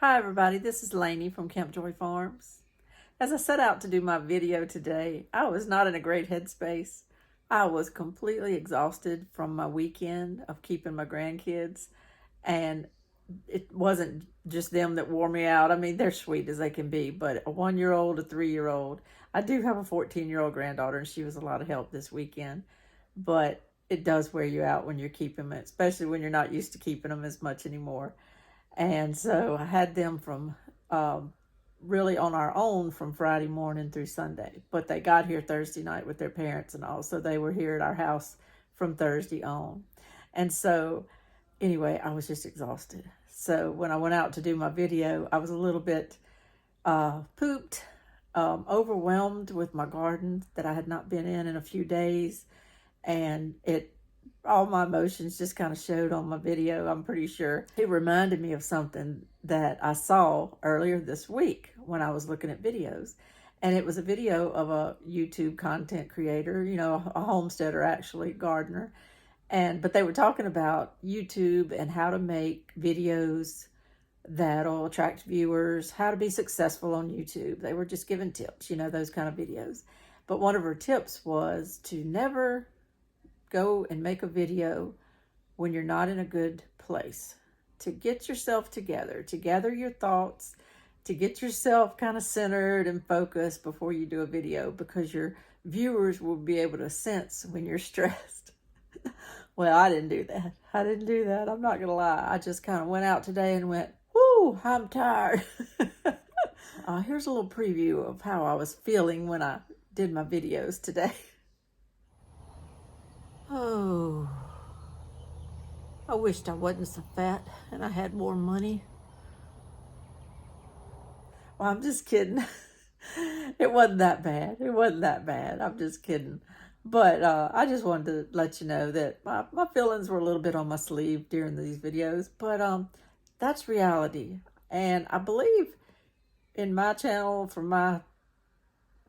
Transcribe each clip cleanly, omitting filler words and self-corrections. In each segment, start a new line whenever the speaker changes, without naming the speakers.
Hi everybody, this is Lainey from Camp Joy Farms. As I set out to do my video today, I was not in a great headspace. I was completely exhausted from my weekend of keeping my grandkids, and it wasn't just them that wore me out. I mean, they're sweet as they can be, but a 1-year-old, a 3-year-old. I do have a 14-year-old granddaughter, and she was a lot of help this weekend, but it does wear you out when you're keeping them, especially when you're not used to keeping them as much anymore. And so I had them from really on our own from Friday morning through Sunday. But they got here Thursday night with their parents and all. So they were here at our house from Thursday on. And so anyway, I was just exhausted. So when I went out to do my video, I was a little bit pooped, overwhelmed with my garden that I had not been in a few days. And all my emotions just kind of showed on my video, I'm pretty sure. It reminded me of something that I saw earlier this week when I was looking at videos. And it was a video of a YouTube content creator, a homesteader, actually, gardener. But they were talking about YouTube and how to make videos that'll attract viewers, how to be successful on YouTube. They were just giving tips, those kind of videos. But one of her tips was to never go and make a video when you're not in a good place, to get yourself together, to gather your thoughts, to get yourself kind of centered and focused before you do a video, because your viewers will be able to sense when you're stressed. Well, I didn't do that. I'm not gonna lie. I just kind of went out today and went, whoo, I'm tired. Here's a little preview of how I was feeling when I did my videos today. Oh, I wished I wasn't so fat and I had more money. Well, I'm just kidding. It wasn't that bad. I'm just kidding. But I just wanted to let you know that my feelings were a little bit on my sleeve during these videos. But that's reality. And I believe in my channel, for my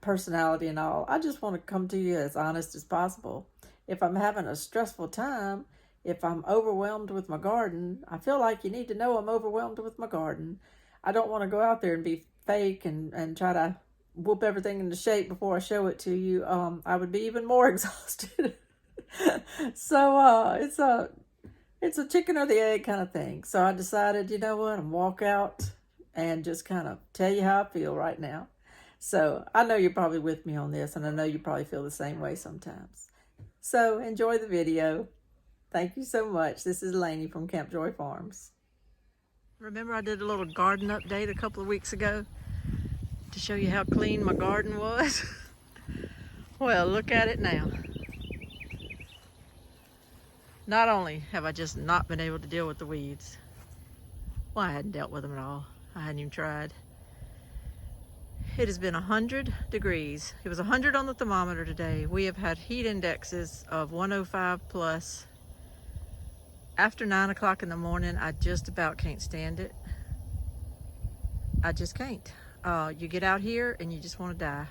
personality and all, I just want to come to you as honest as possible. If I'm having a stressful time, if I'm overwhelmed with my garden, I feel like you need to know I'm overwhelmed with my garden. I don't want to go out there and be fake and try to whoop everything into shape before I show it to you. I would be even more exhausted. So it's a chicken or the egg kind of thing. So I decided, you know what, I'm walk out and just kind of tell you how I feel right now. So I know you're probably with me on this, and I know you probably feel the same way sometimes. So enjoy the video. Thank you so much. This is Lainey from Camp Joy Farms. Remember I did a little garden update a couple of weeks ago to show you how clean my garden was? Well, look at it now. Not only have I just not been able to deal with the weeds, well, I hadn't dealt with them at all. I hadn't even tried. It has been 100 degrees. It was 100 on the thermometer today. We have had heat indexes of 105 plus. After 9 o'clock in the morning, I just about can't stand it. I just can't. You get out here and you just want to die.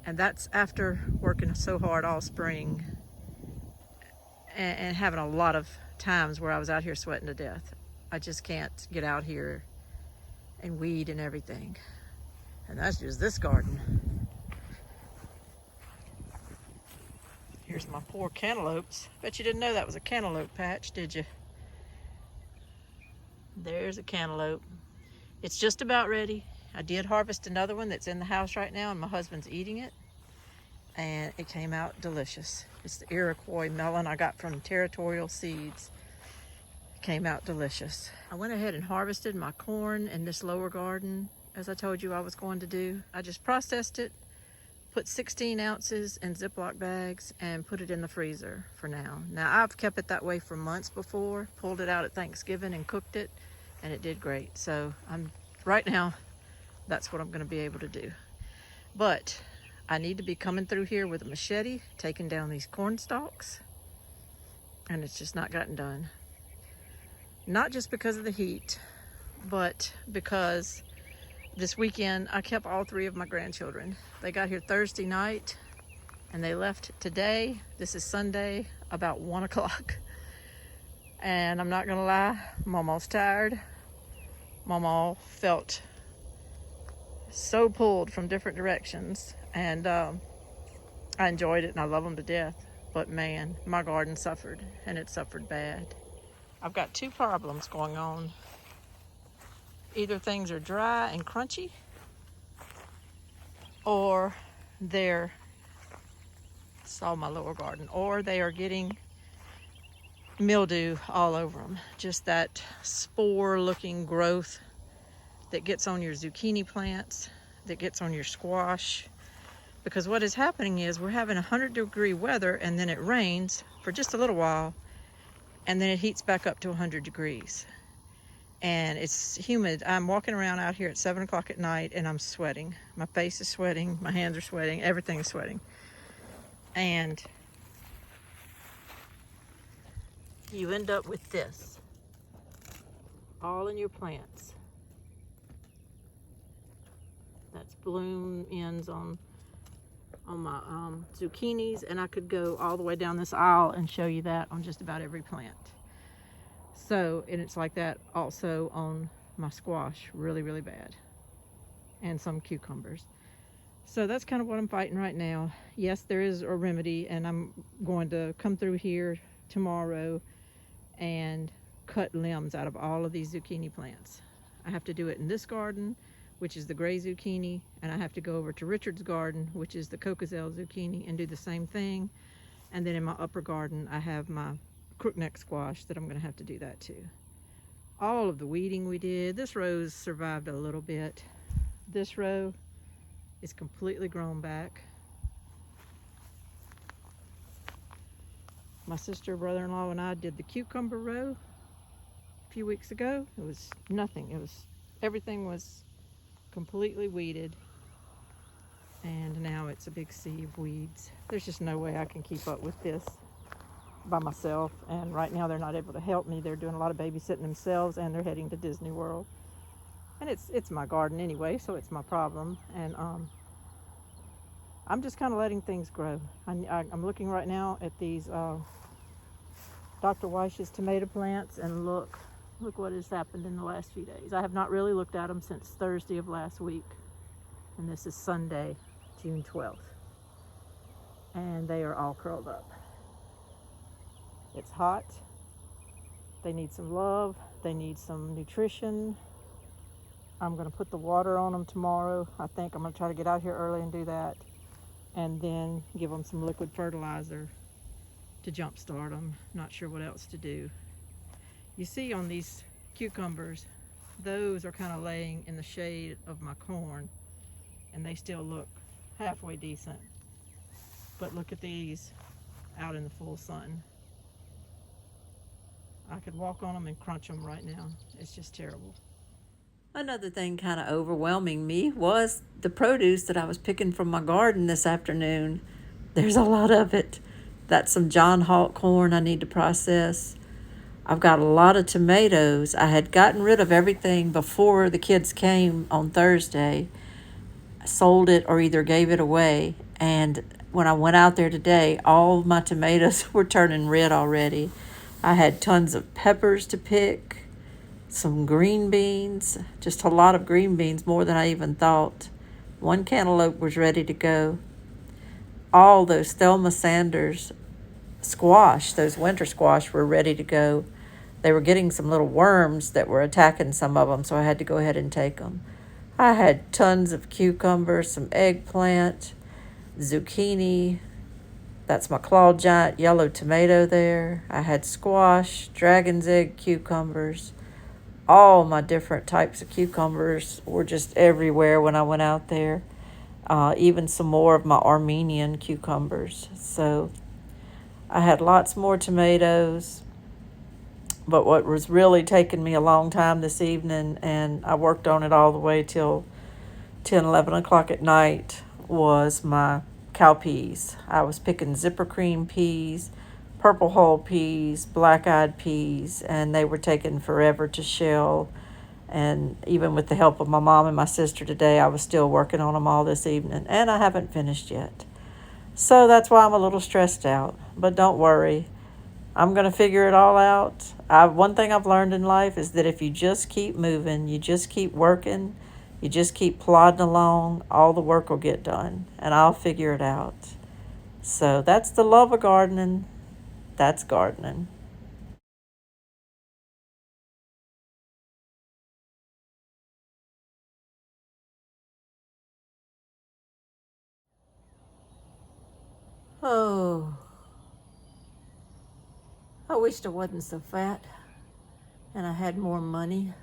And that's after working so hard all spring and having a lot of times where I was out here sweating to death. I just can't get out here and weed and everything. And that's just this garden. Here's my poor cantaloupes. Bet you didn't know that was a cantaloupe patch, did you? There's a cantaloupe. It's just about ready. I did harvest another one that's in the house right now, and my husband's eating it. And it came out delicious. It's the Iroquois melon I got from Territorial Seeds. It came out delicious. I went ahead and harvested my corn in this lower garden, as I told you I was going to do. I just processed it, put 16 ounces in Ziploc bags, and put it in the freezer for now. Now, I've kept it that way for months before, pulled it out at Thanksgiving and cooked it, and it did great. So right now, that's what I'm gonna be able to do. But I need to be coming through here with a machete, taking down these corn stalks, and it's just not gotten done. Not just because of the heat, but because this weekend, I kept all 3 of my grandchildren. They got here Thursday night and they left today. This is Sunday, about 1 o'clock. And I'm not gonna lie, I'm almost tired. Mama felt so pulled from different directions, and I enjoyed it and I love them to death. But man, my garden suffered, and it suffered bad. I've got two problems going on. Either things are dry and crunchy, or they're, saw my lower garden, or they are getting mildew all over them. Just that spore looking growth that gets on your zucchini plants, that gets on your squash. Because what is happening is we're having 100-degree weather, and then it rains for just a little while, and then it heats back up to 100 degrees. And it's humid. I'm walking around out here at 7 o'clock at night, and I'm sweating. My face is sweating, my hands are sweating, everything is sweating. And you end up with this all in your plants. That's bloom ends on my zucchinis, and I could go all the way down this aisle and show you that on just about every plant. So, and it's like that also on my squash, really, really bad, and some cucumbers. So that's kind of what I'm fighting right now. Yes, there is a remedy, and I'm going to come through here tomorrow and cut limbs out of all of these zucchini plants. I have to do it in this garden, which is the gray zucchini, and I have to go over to Richard's garden, which is the Cocozelle zucchini, and do the same thing. And then in my upper garden, I have my crookneck squash that I'm going to have to do that too. All of the weeding we did, this row's survived a little bit. This row is completely grown back. My sister, brother-in-law, and I did the cucumber row a few weeks ago. It was nothing. Everything was completely weeded, and now it's a big sea of weeds. There's just no way I can keep up with this by myself, and right now they're not able to help me. They're doing a lot of babysitting themselves, and they're heading to Disney World. And it's my garden anyway, so it's my problem. And I'm just kind of letting things grow. I'm looking right now at these Dr. Weich's tomato plants, and look what has happened in the last few days. I have not really looked at them since Thursday of last week, and this is Sunday, June 12th, and they are all curled up. It's hot. They need some love. They need some nutrition. I'm going to put the water on them tomorrow. I think I'm going to try to get out here early and do that, and then give them some liquid fertilizer to jumpstart them. Not sure what else to do. You see on these cucumbers, those are kind of laying in the shade of my corn, and they still look halfway decent. But look at these out in the full sun. I could walk on them and crunch them right now. It's just terrible. Another thing kind of overwhelming me was the produce that I was picking from my garden this afternoon. There's a lot of it. That's some John Hawk corn I need to process. I've got a lot of tomatoes. I had gotten rid of everything before the kids came on Thursday. I sold it or either gave it away. And when I went out there today, all of my tomatoes were turning red already. I had tons of peppers to pick, some green beans, just a lot of green beans, more than I even thought. One cantaloupe was ready to go. All those Thelma Sanders squash, those winter squash, were ready to go. They were getting some little worms that were attacking some of them, so I had to go ahead and take them. I had tons of cucumbers, some eggplant, zucchini. That's my clawed giant yellow tomato there. I had squash, dragon's egg cucumbers. All my different types of cucumbers were just everywhere when I went out there. Even some more of my Armenian cucumbers. So I had lots more tomatoes. But what was really taking me a long time this evening, and I worked on it all the way till 10, 11 o'clock at night, was my cow peas. I was picking zipper cream peas, purple hull peas, black-eyed peas, and they were taking forever to shell. And even with the help of my mom and my sister today, I was still working on them all this evening, and I haven't finished yet. So that's why I'm a little stressed out. But don't worry. I'm going to figure it all out. One thing I've learned in life is that if you just keep moving, you just keep working, you just keep plodding along, all the work will get done, and I'll figure it out. So that's the love of gardening. That's gardening. Oh, I wished I wasn't so fat and I had more money.